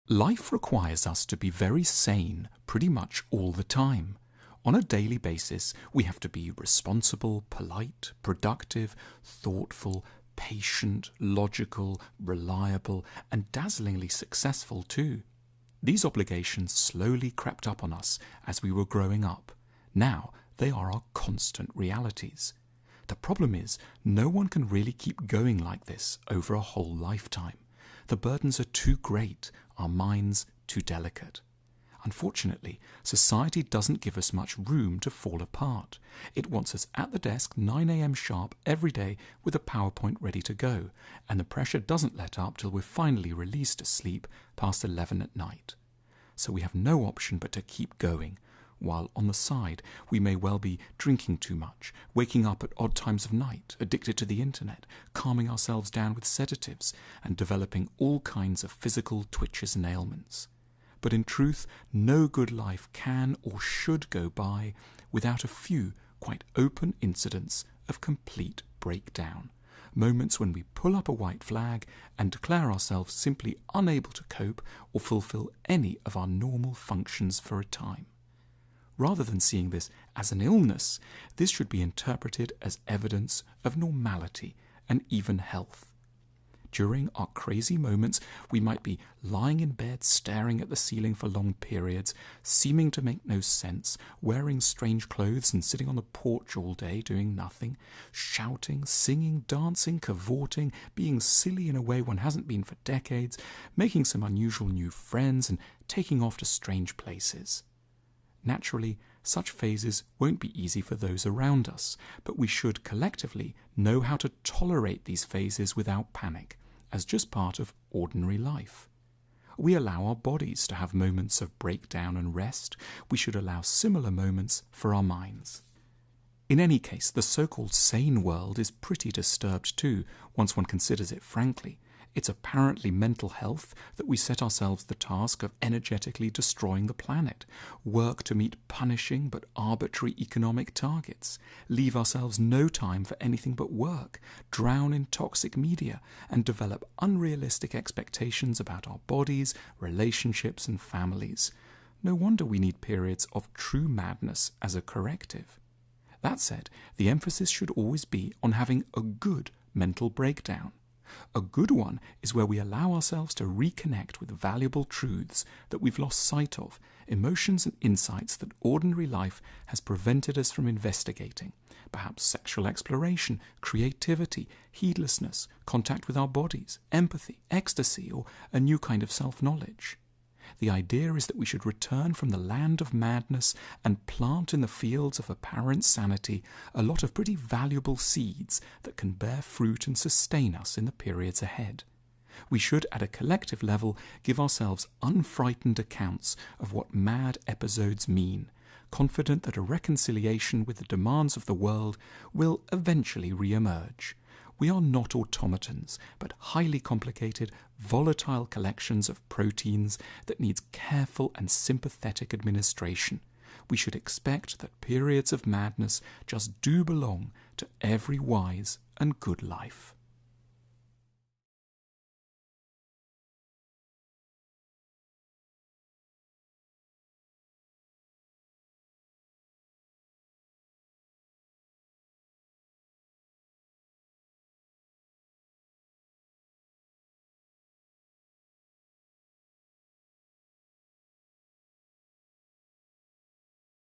Life requires us to be very sane pretty much all the time. On a daily basis, we have to be responsible, polite, productive, thoughtful, patient, logical, reliable, and dazzlingly successful too. These obligations slowly crept up on us as we were growing up. Now they are our constant realities. The problem is, no one can really keep going like this over a whole lifetime. The burdens are too great, our minds too delicate. Unfortunately, society doesn't give us much room to fall apart. It wants us at the desk 9 a.m. sharp every day with a PowerPoint ready to go, and the pressure doesn't let up till we're finally released to sleep past 11 at night. So we have no option but to keep going, while on the side we may well be drinking too much, waking up at odd times of night, addicted to the internet, calming ourselves down with sedatives, and developing all kinds of physical twitches and ailments. But in truth, no good life can or should go by without a few quite open incidents of complete breakdown. Moments when we pull up a white flag and declare ourselves simply unable to cope or fulfill any of our normal functions for a time. Rather than seeing this as an illness, this should be interpreted as evidence of normality and even health. During our crazy moments, we might be lying in bed staring at the ceiling for long periods, seeming to make no sense, wearing strange clothes and sitting on the porch all day doing nothing, shouting, singing, dancing, cavorting, being silly in a way one hasn't been for decades, making some unusual new friends and taking off to strange places. Naturally, such phases won't be easy for those around us, but we should collectively know how to tolerate these phases without panic, as just part of ordinary life. We allow our bodies to have moments of breakdown and rest. We should allow similar moments for our minds. In any case, the so-called sane world is pretty disturbed too, once one considers it frankly. It's apparently mental health that we set ourselves the task of energetically destroying the planet, work to meet punishing but arbitrary economic targets, leave ourselves no time for anything but work, drown in toxic media, and develop unrealistic expectations about our bodies, relationships, and families. No wonder we need periods of true madness as a corrective. That said, the emphasis should always be on having a good mental breakdown. A good one is where we allow ourselves to reconnect with valuable truths that we've lost sight of, emotions and insights that ordinary life has prevented us from investigating, perhaps sexual exploration, creativity, heedlessness, contact with our bodies, empathy, ecstasy, or a new kind of self-knowledge. The idea is that we should return from the land of madness and plant in the fields of apparent sanity a lot of pretty valuable seeds that can bear fruit and sustain us in the periods ahead. We should, at a collective level, give ourselves unfrightened accounts of what mad episodes mean, confident that a reconciliation with the demands of the world will eventually re-emerge. We are not automatons, but highly complicated, volatile collections of proteins that needs careful and sympathetic administration. We should expect that periods of madness just do belong to every wise and good life.